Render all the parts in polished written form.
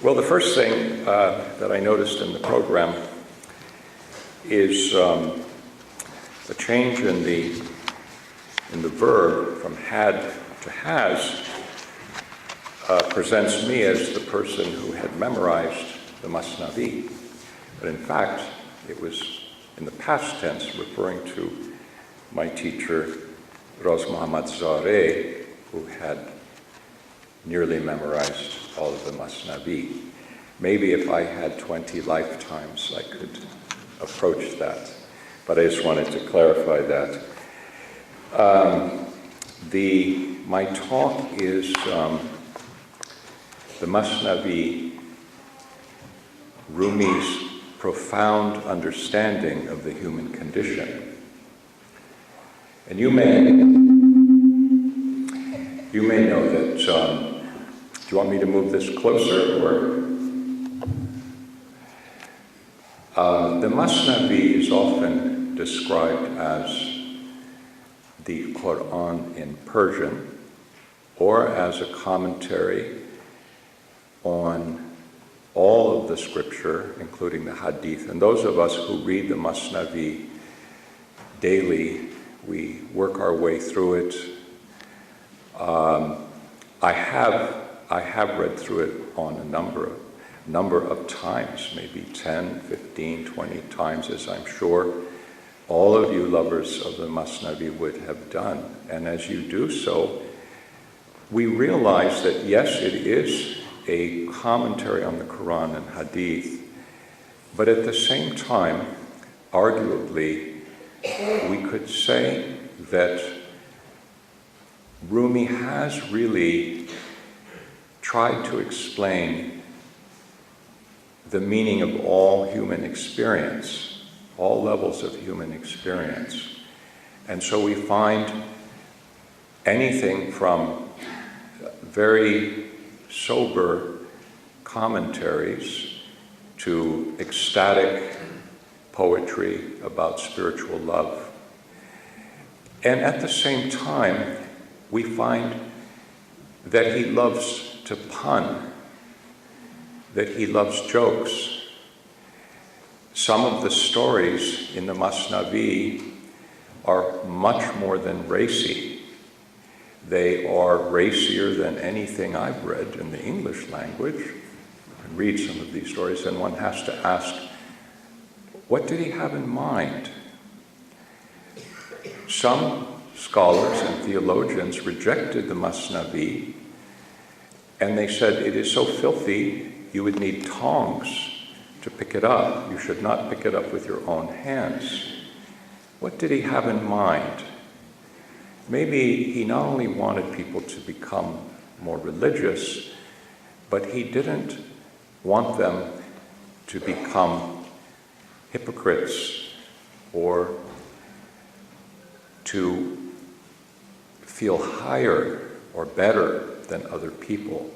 Well, the first thing that I noticed in the program is a change in the verb from had to has presents me as the person who had memorized the Masnavi. But in fact, it was in the past tense referring to my teacher, Ros Muhammad Zareh, who had nearly memorized all of the Masnavi. Maybe if I had 20 lifetimes, I could approach that. But I just wanted to clarify that. My talk is the Masnavi, Rumi's profound understanding of the human condition. And you may know that, do you want me to move this closer, or? The Masnavi is often described as the Quran in Persian, or as a commentary on all of the scripture, including the Hadith. And those of us who read the Masnavi daily, we work our way through it. I have read through it on a number of times, maybe 10, 15, 20 times, as I'm sure all of you lovers of the Masnavi would have done. And as you do so, we realize that yes, it is a commentary on the Quran and Hadith, but at the same time, arguably, we could say that Rumi has really tried to explain the meaning of all human experience, all levels of human experience. And so we find anything from very sober commentaries to ecstatic poetry about spiritual love. And at the same time, we find that he loves to pun, that he loves jokes. Some of the stories in the Masnavi are much more than racy. They are racier than anything I've read in the English language. You can read some of these stories, and one has to ask, what did he have in mind? Some scholars and theologians rejected the Masnavi, and they said it is so filthy you would need tongs to pick it up. You should not pick it up with your own hands. What did he have in mind? Maybe he not only wanted people to become more religious, but he didn't want them to become hypocrites or to feel higher or better than other people.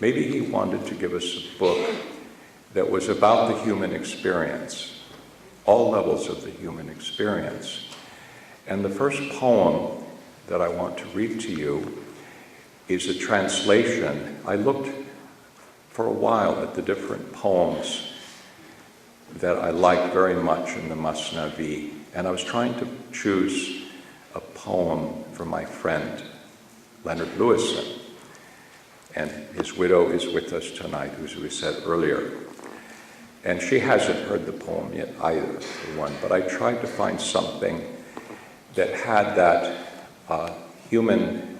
Maybe he wanted to give us a book that was about the human experience, all levels of the human experience. And the first poem that I want to read to you is a translation. I looked for a while at the different poems that I like very much in the Masnavi, and I was trying to choose a poem for my friend, Leonard Lewison. And his widow is with us tonight, as we said earlier. And she hasn't heard the poem yet either, for one, but I tried to find something that had that human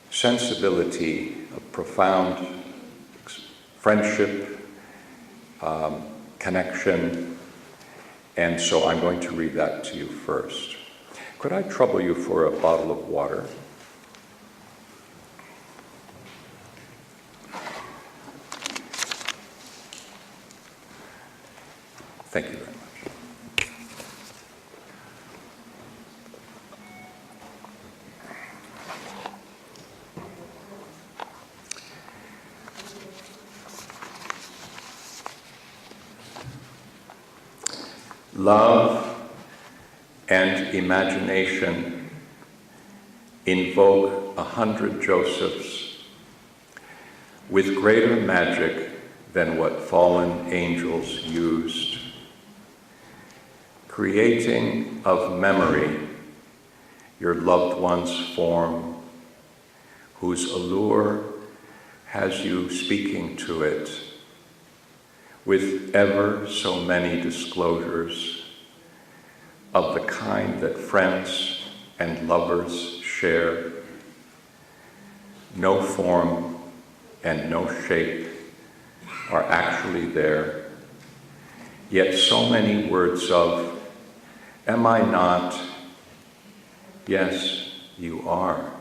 sensibility of profound friendship, connection, and so I'm going to read that to you first. Could I trouble you for a bottle of water? Thank you very much. Love and imagination invoke 100 Josephs with greater magic than what fallen angels used, creating of memory your loved one's form, whose allure has you speaking to it, with ever so many disclosures of the kind that friends and lovers share. No form and no shape are actually there, yet so many words of, am I not? Yes, you are.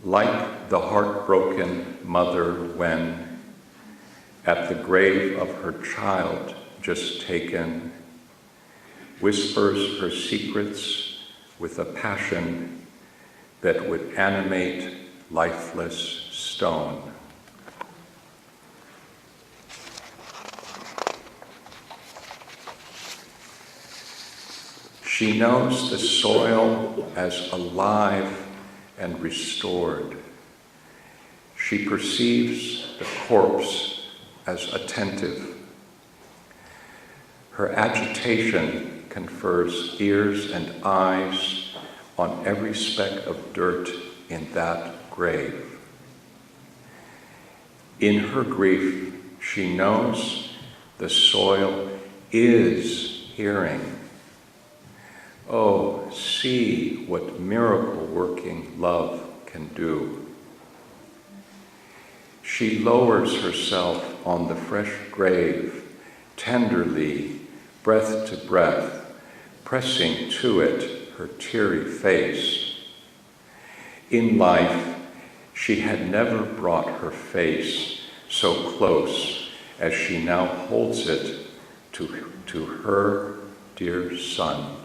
Like the heartbroken mother when, at the grave of her child just taken, whispers her secrets with a passion that would animate lifeless stone. She knows the soil as alive and restored. She perceives the corpse as attentive. Her agitation confers ears and eyes on every speck of dirt in that grave. In her grief, she knows the soil is hearing. Oh, see what miracle-working love can do. She lowers herself on the fresh grave, tenderly, breath to breath, pressing to it her teary face. In life, she had never brought her face so close as she now holds it to her dear son.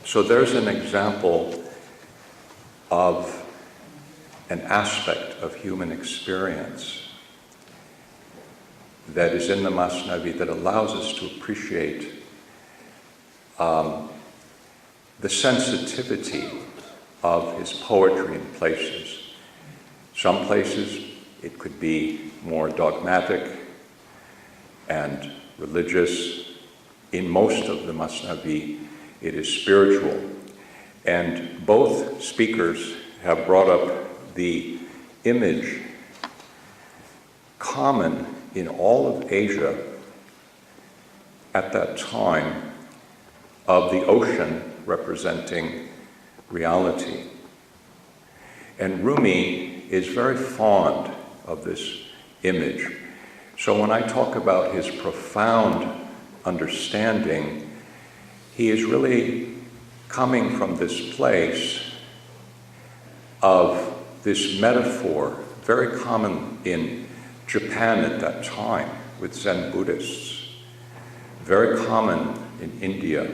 So there's an example of an aspect of human experience that is in the Masnavi that allows us to appreciate the sensitivity of his poetry in places. Some places it could be more dogmatic and religious. In most of the Masnavi, it is spiritual. And both speakers have brought up the image common in all of Asia at that time of the ocean representing reality. And Rumi is very fond of this image. So when I talk about his profound understanding, he is really coming from this place of this metaphor, very common in Japan at that time with Zen Buddhists, very common in India,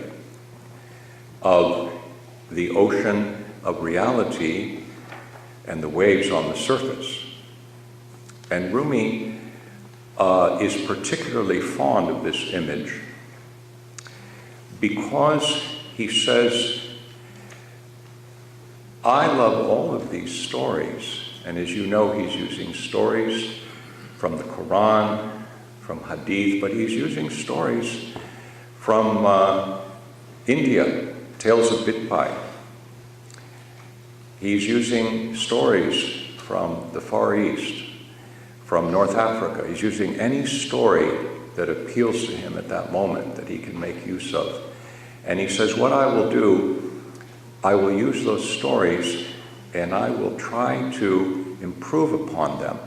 of the ocean of reality and the waves on the surface. And Rumi is particularly fond of this image because he says, I love all of these stories. And as you know, he's using stories from the Quran, from Hadith, but he's using stories from India, Tales of Bitpai. He's using stories from the Far East, from North Africa. He's using any story that appeals to him at that moment that he can make use of. And he says, what I will do, I will use those stories and I will try to improve upon them.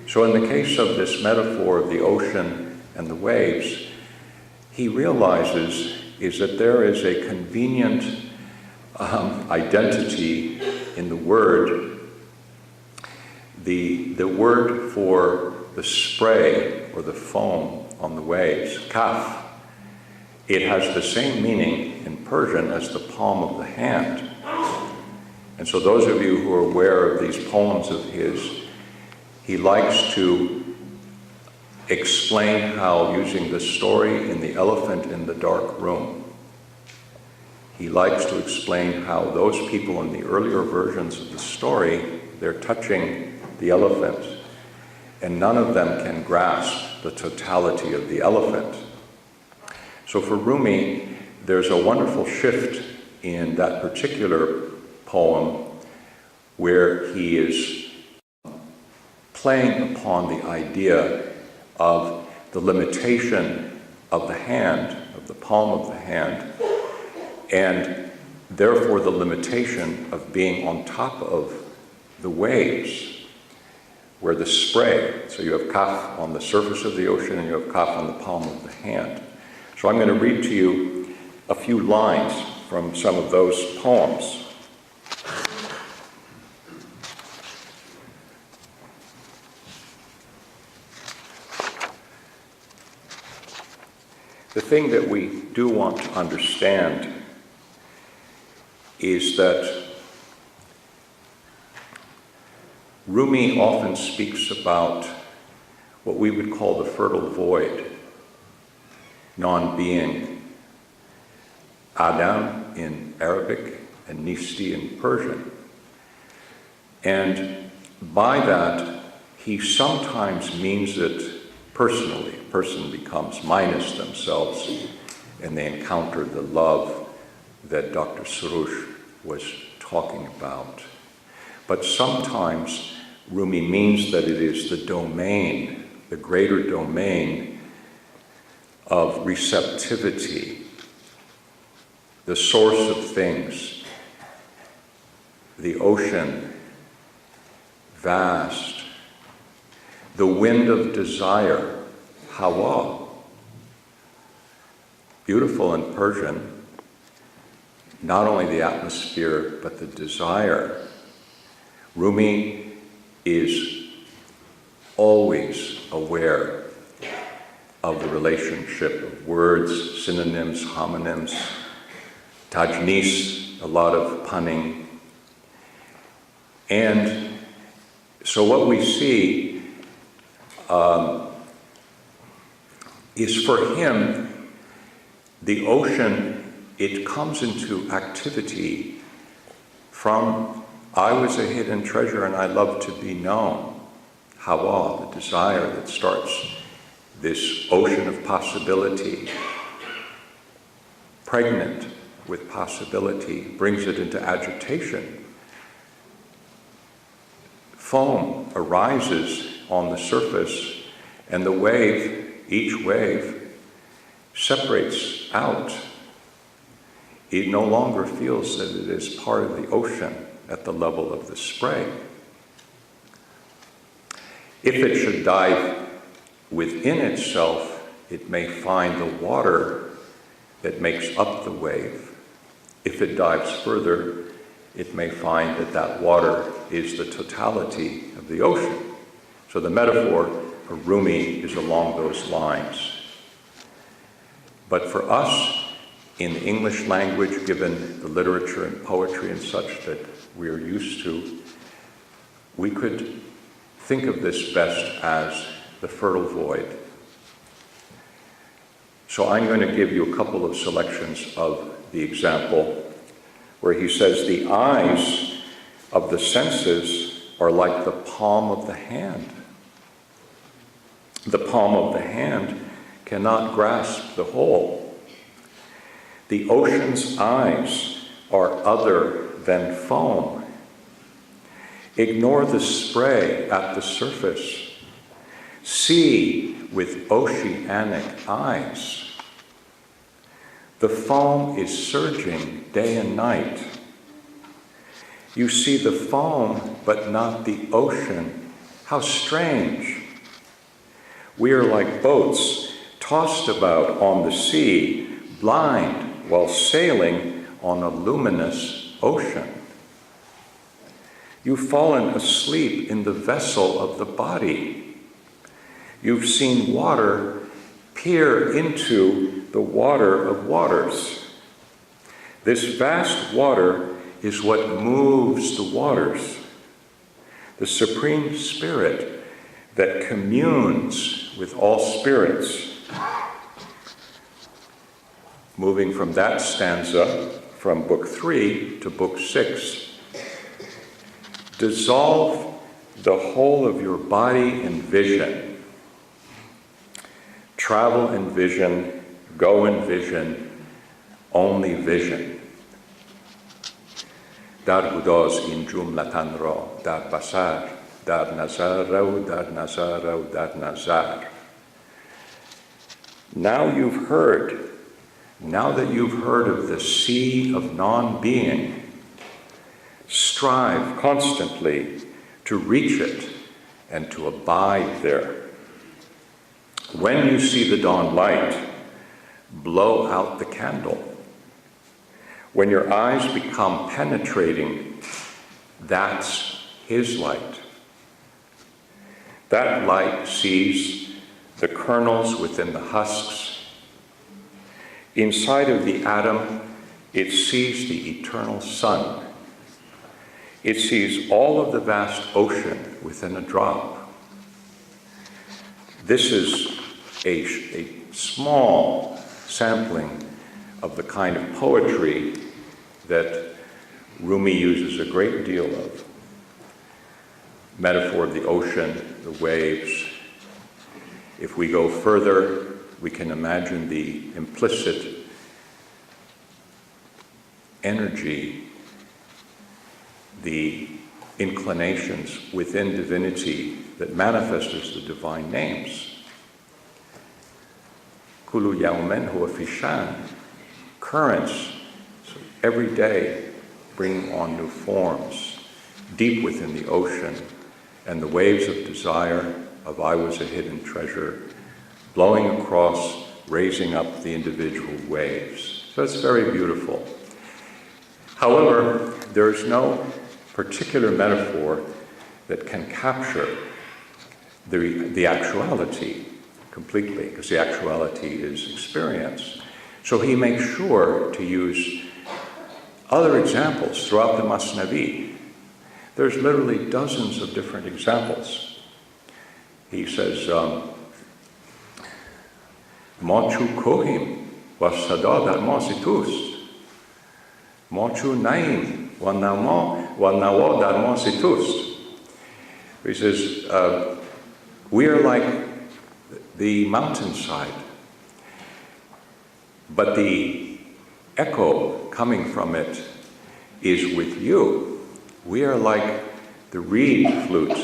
So in the case of this metaphor of the ocean and the waves, he realizes is that there is a convenient identity in the word. The word for the spray or the foam on the waves, kaf, it has the same meaning in Persian as the palm of the hand. And so those of you who are aware of these poems of his, he likes to explain how, using the story in The Elephant in the Dark Room, he likes to explain how those people in the earlier versions of the story, they're touching the elephant, and none of them can grasp the totality of the elephant. So for Rumi, there's a wonderful shift in that particular poem where he is playing upon the idea of the limitation of the hand, of the palm of the hand, and therefore the limitation of being on top of the waves, where the spray, so you have kaf on the surface of the ocean and you have kaf on the palm of the hand. So I'm going to read to you a few lines from some of those poems. The thing that we do want to understand is that Rumi often speaks about what we would call the fertile void, non-being, Adam in Arabic and Nisti in Persian. And by that, he sometimes means it personally. A person becomes minus themselves and they encounter the love that Dr. Surush was talking about. But sometimes Rumi means that it is the domain, the greater domain of receptivity, the source of things, the ocean, vast, the wind of desire, hawa, beautiful in Persian, not only the atmosphere, but the desire. Rumi is always aware of the relationship of words, synonyms, homonyms, tajnis, a lot of punning. And so what we see is for him, the ocean, it comes into activity from, I was a hidden treasure and I love to be known. Hawa, the desire that starts this ocean of possibility, pregnant with possibility, brings it into agitation. Foam arises on the surface, and the wave, each wave, separates out. It no longer feels that it is part of the ocean at the level of the spray. If it should dive within itself, it may find the water that makes up the wave. If it dives further, it may find that that water is the totality of the ocean. So the metaphor for Rumi is along those lines. But for us, in the English language, given the literature and poetry and such that we are used to, we could think of this best as the fertile void. So I'm going to give you a couple of selections of the example where he says, the eyes of the senses are like the palm of the hand. The palm of the hand cannot grasp the whole. The ocean's eyes are other than foam. Ignore the spray at the surface. See with oceanic eyes. The foam is surging day and night. You see the foam, but not the ocean. How strange. We are like boats tossed about on the sea, blind while sailing on a luminous ocean. You've fallen asleep in the vessel of the body. You've seen water peer into the water of waters. This vast water is what moves the waters. The Supreme Spirit that communes with all spirits. Moving from that stanza from Book 3 to Book 6. Dissolve the whole of your body in vision. Travel in vision, go in vision, only vision. Dar gudoz in jumlatan ra, dar basar, dar nazar ra, dar nazar ra, dar nazar. Now that you've heard of the sea of non-being, strive constantly to reach it and to abide there. When you see the dawn light, blow out the candle. When your eyes become penetrating, that's his light. That light sees the kernels within the husks. Inside of the atom, it sees the eternal sun. It sees all of the vast ocean within a drop. This is a small sampling of the kind of poetry that Rumi uses a great deal of. Metaphor of the ocean, the waves. If we go further, we can imagine the implicit energy, the inclinations within divinity that manifest as the divine names. Kulu yaumen huwa fishan, currents, so every day bringing on new forms, deep within the ocean, and the waves of desire, of I was a hidden treasure, blowing across, raising up the individual waves. So it's very beautiful. However, there is no particular metaphor that can capture the actuality completely, because the actuality is experience. So he makes sure to use other examples throughout the Masnavi. There's literally dozens of different examples. He says, Mochu kohim wasada dar mositus. Mochu naim wanawo dar mositus. He says, we are like the mountainside, but the echo coming from it is with you. We are like the reed flute,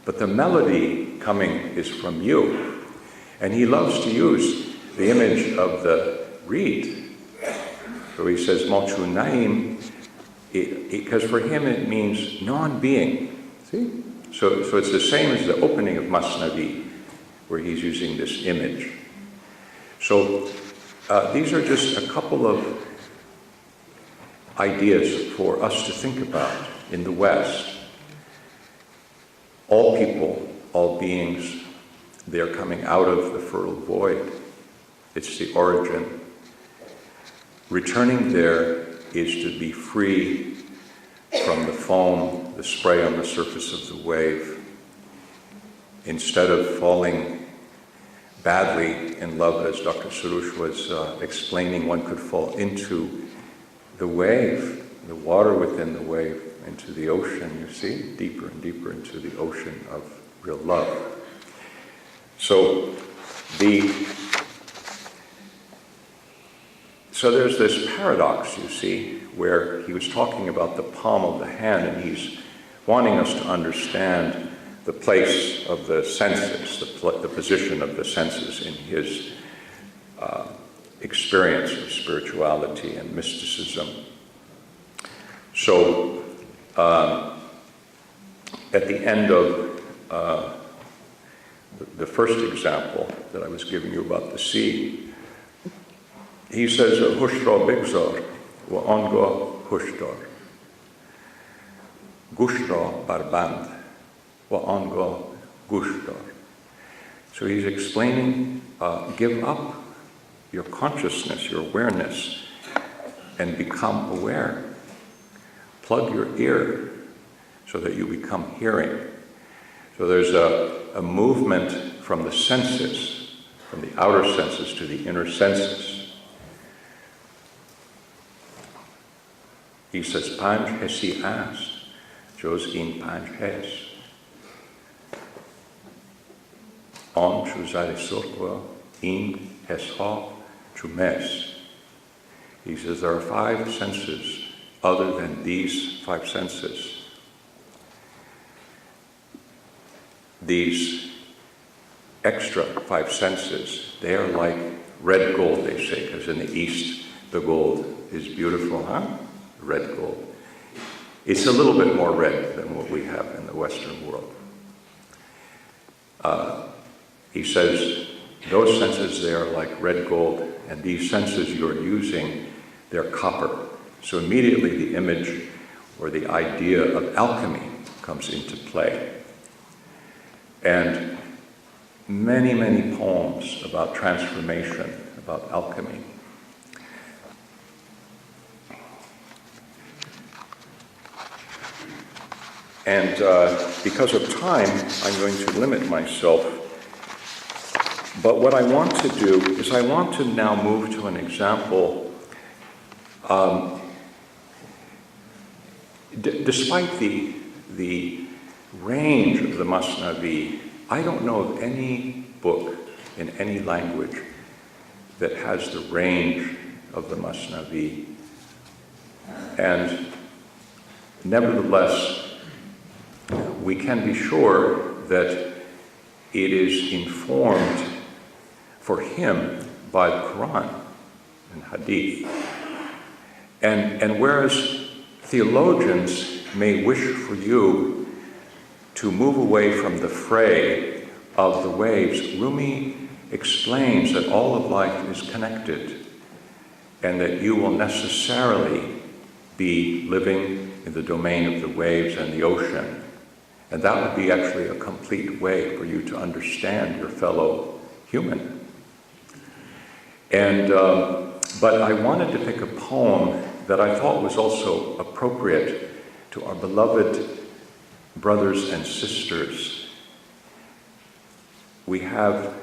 but the melody coming is from you. And he loves to use the image of the reed. So he says, Mochu Naim, because for him it means non-being. See? So it's the same as the opening of Masnavi, where he's using this image. So these are just a couple of ideas for us to think about in the West. All people, all beings, they're coming out of the fertile void. It's the origin. Returning there is to be free from the foam, the spray on the surface of the wave. Instead of falling badly in love, as Dr. Surush was explaining, one could fall into the wave, the water within the wave, into the ocean, you see, deeper and deeper into the ocean of real love. So there's this paradox, you see, where he was talking about the palm of the hand, and he's wanting us to understand the place of the senses, the position of the senses in his experience of spirituality and mysticism. So, at the end of the first example that I was giving you about the sea, he says, Hushra bigzar wa ongo hushdar. Gushra barband wa ongo gushdar. So he's explaining, give up your consciousness, your awareness, and become aware. Plug your ear so that you become hearing. So there's a movement from the senses, from the outer senses to the inner senses. He says, Panj hesi ast, Jos in panj hes. On chuzare surqua, in hesha chumes. He says, there are 5 senses other than these 5 senses. These extra 5 senses, they are like red gold, they say, because in the East, the gold is beautiful, huh? Red gold. It's a little bit more red than what we have in the Western world. He says, those senses, they are like red gold, and these senses you're using, they're copper. So immediately the image or the idea of alchemy comes into play. And many, many poems about transformation, about alchemy. And because of time, I'm going to limit myself. But what I want to do is I want to now move to an example. Despite the range of the Masnavi, I don't know of any book in any language that has the range of the Masnavi. And nevertheless, we can be sure that it is informed for him by the Quran and Hadith. And whereas theologians may wish for you to move away from the fray of the waves, Rumi explains that all of life is connected and that you will necessarily be living in the domain of the waves and the ocean. And that would be actually a complete way for you to understand your fellow human. And but I wanted to pick a poem that I thought was also appropriate to our beloved brothers and sisters. We have,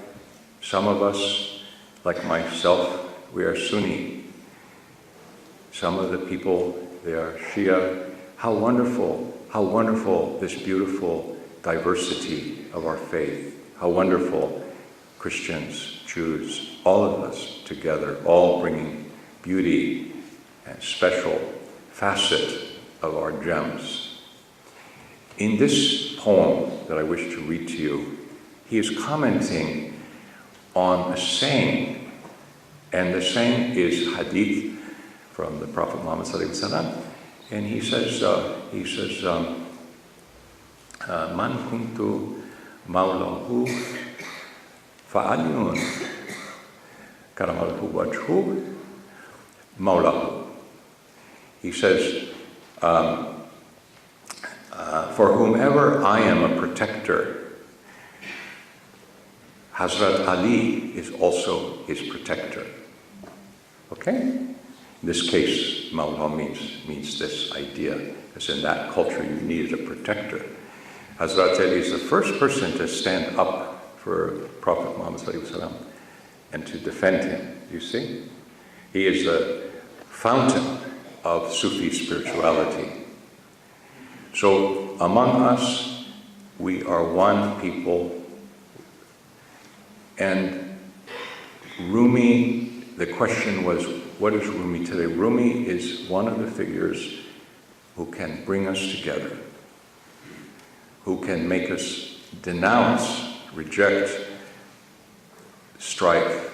some of us, like myself, we are Sunni. Some of the people, they are Shia. How wonderful this beautiful diversity of our faith. How wonderful, Christians, Jews, all of us together, all bringing beauty and special facet of our gems. In this poem that I wish to read to you, he is commenting on a saying, and the saying is hadith from the Prophet Muhammad sallallahu alaihi wasallam, and he says, Man kuntu maulahu fa'aliyun karamalhu wajhu maulahu. He says, for whomever I am a protector, Hazrat Ali is also his protector. Okay? In this case, Maula means this idea, because in that culture you needed a protector. Hazrat Ali is the first person to stand up for Prophet Muhammad ﷺ and to defend him, you see? He is the fountain of Sufi spirituality. So among us, we are one people. And Rumi, the question was, what is Rumi today? Rumi is one of the figures who can bring us together, who can make us denounce, reject, strife,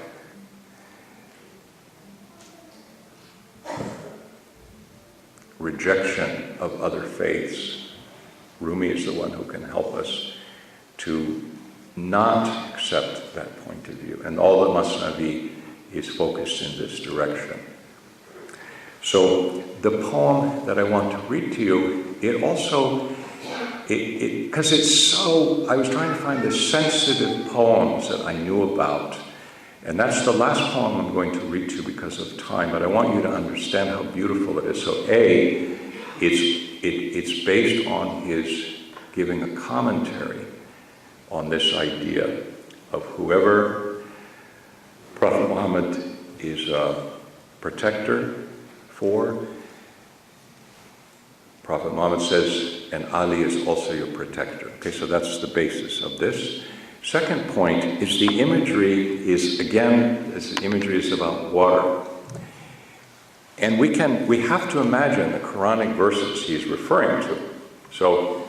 rejection of other faiths. Rumi is the one who can help us to not accept that point of view. And all the Masnavi is focused in this direction. So the poem that I want to read to you, it also, because it's so, I was trying to find the sensitive poems that I knew about. And that's the last poem I'm going to read to you because of time, but I want you to understand how beautiful it is. So A, it's based on his giving a commentary on this idea of whoever Prophet Muhammad is a protector for, Prophet Muhammad says, and Ali is also your protector. Okay, so that's the basis of this. Second point is the imagery is, again, this imagery is about water. And we have to imagine the Quranic verses he's referring to. So,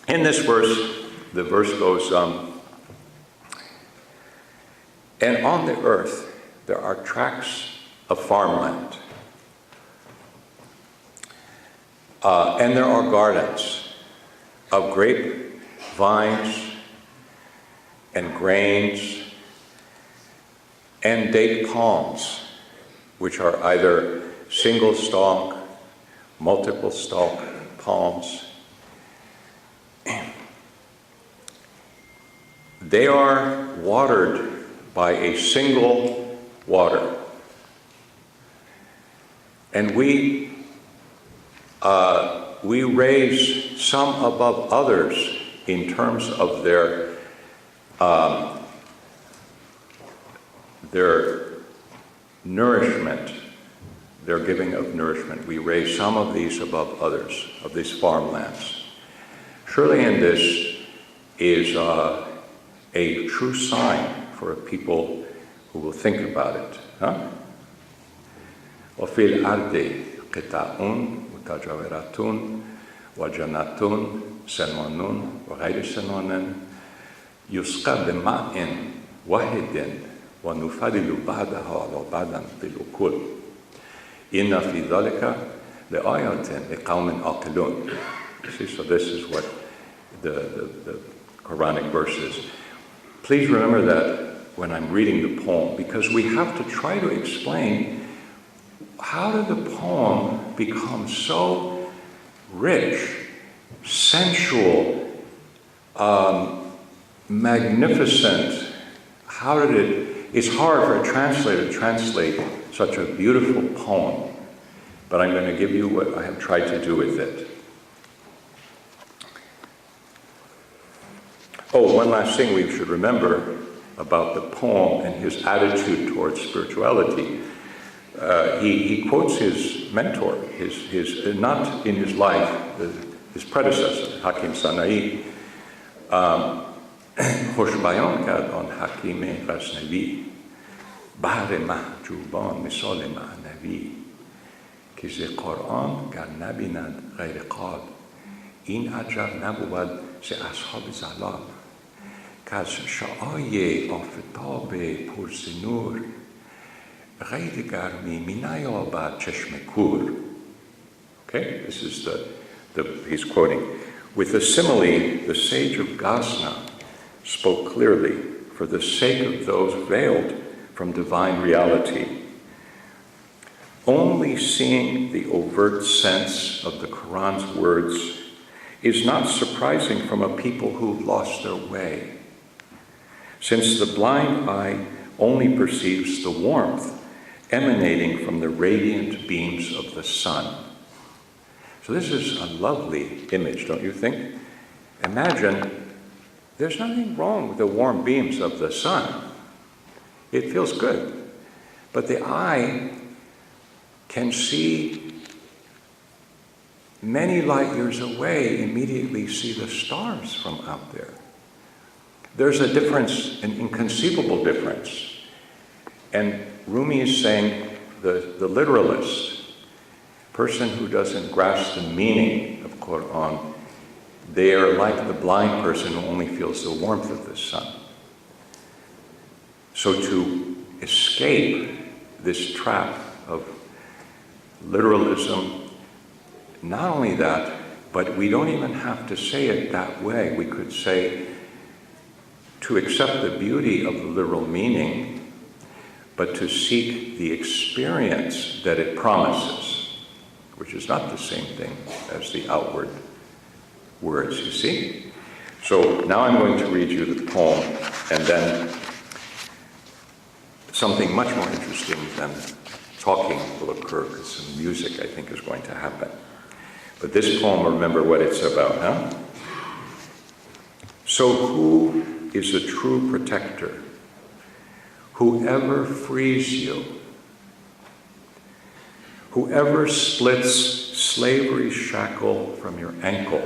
in this verse, the verse goes, and on the earth there are tracts of farmland, and there are gardens of grape vines and grains and date palms, which are either single stalk, multiple stalk palms. They are watered by a single water. And we raise some above others in terms of their nourishment, their giving of nourishment. We raise some of these above others, of these farmlands. Surely in this is a true sign for a people who will think about it. وَفِي الْأَرْضِ قِطَعٌ مُتَجَاوِرَةٌ وَجَنَّاتٌ سَنْوَانٌ وَغَيْرِ سَنْوَانٍ يُسْقَى بِمَاءٍ وَاحِدٍ وَنُفَضِّلُ بَعْضَهَا عَلَى بَعْضٍ فِي الْأُكُلِ إِنَّ فِي ذَلِكَ لَآيَاتٍ لِقَوْمٍ عَاقِلُونَ. See, so this is what the Quranic verse is. Please remember that when I'm reading the poem, because we have to try to explain how did the poem become so rich, sensual, magnificent. How did it? It's hard for a translator to translate such a beautiful poem, but I'm going to give you what I have tried to do with it. Oh, one last thing we should remember about the poem and his attitude towards spirituality. He quotes his mentor, his not in his life, his predecessor, Hakim Sana'i. خوشبیان کرد آن حکیم غزنوی بحر محجوبان مثال معنوی که ز قرآن گر نبیند غیر قال این عجب نبود ز اصحاب زلال که از شعاع آفتاب پرس نور غیر گرمی می نیابد چشم کور. Okay, this is he's quoting. With the simile, the sage of Ghazna spoke clearly for the sake of those veiled from divine reality. Only seeing the overt sense of the Quran's words is not surprising from a people who've lost their way, since the blind eye only perceives the warmth emanating from the radiant beams of the sun. So this is a lovely image, don't you think? Imagine there's nothing wrong with the warm beams of the sun. It feels good. But the eye can see many light years away, immediately see the stars from out there. There's a difference, an inconceivable difference. And Rumi is saying the literalist, person who doesn't grasp the meaning of Quran, they are like the blind person who only feels the warmth of the sun. So to escape this trap of literalism, not only that, but we don't even have to say it that way. We could say to accept the beauty of the literal meaning, but to seek the experience that it promises, which is not the same thing as the outward words, you see? So now I'm going to read you the poem, and then something much more interesting than talking will occur, because some music, I think, is going to happen. But this poem, remember what it's about, huh? So who is a true protector? Whoever frees you, Whoever splits slavery's shackle from your ankle.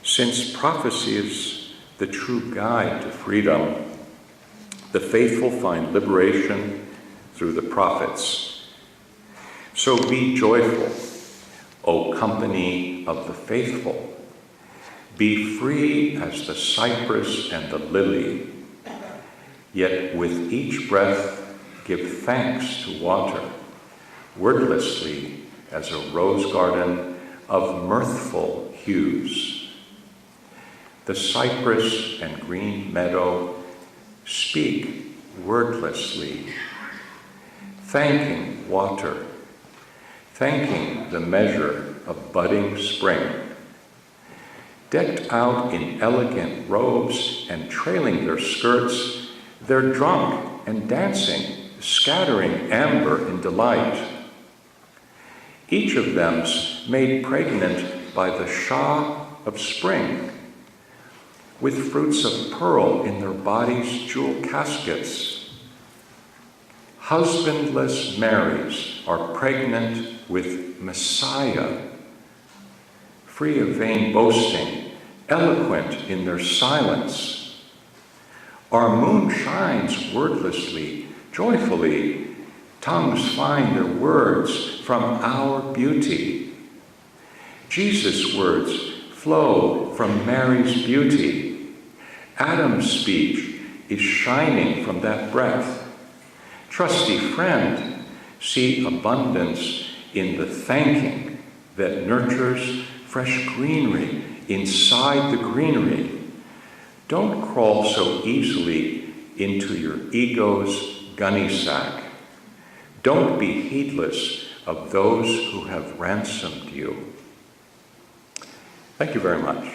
Since prophecy is the true guide to freedom, the faithful find liberation through the prophets. So be joyful, O company of the faithful. Be free as the cypress and the lily, yet with each breath give thanks to water, wordlessly as a rose garden of mirthful hues. The cypress and green meadow speak wordlessly, thanking water, thanking the measure of budding spring. Decked out in elegant robes and trailing their skirts, they're drunk and dancing, scattering amber in delight. Each of them's made pregnant by the Shah of spring, with fruits of pearl in their bodies' jewel caskets. Husbandless Marys are pregnant with Messiah, free of vain boasting, eloquent in their silence. Our moon shines wordlessly, joyfully. Tongues find their words from our beauty. Jesus' words flow from Mary's beauty. Adam's speech is shining from that breath. Trusty friend, see abundance in the thanking that nurtures fresh greenery inside the greenery. Don't crawl so easily into your ego's gunny sack. Don't be heedless of those who have ransomed you. Thank you very much.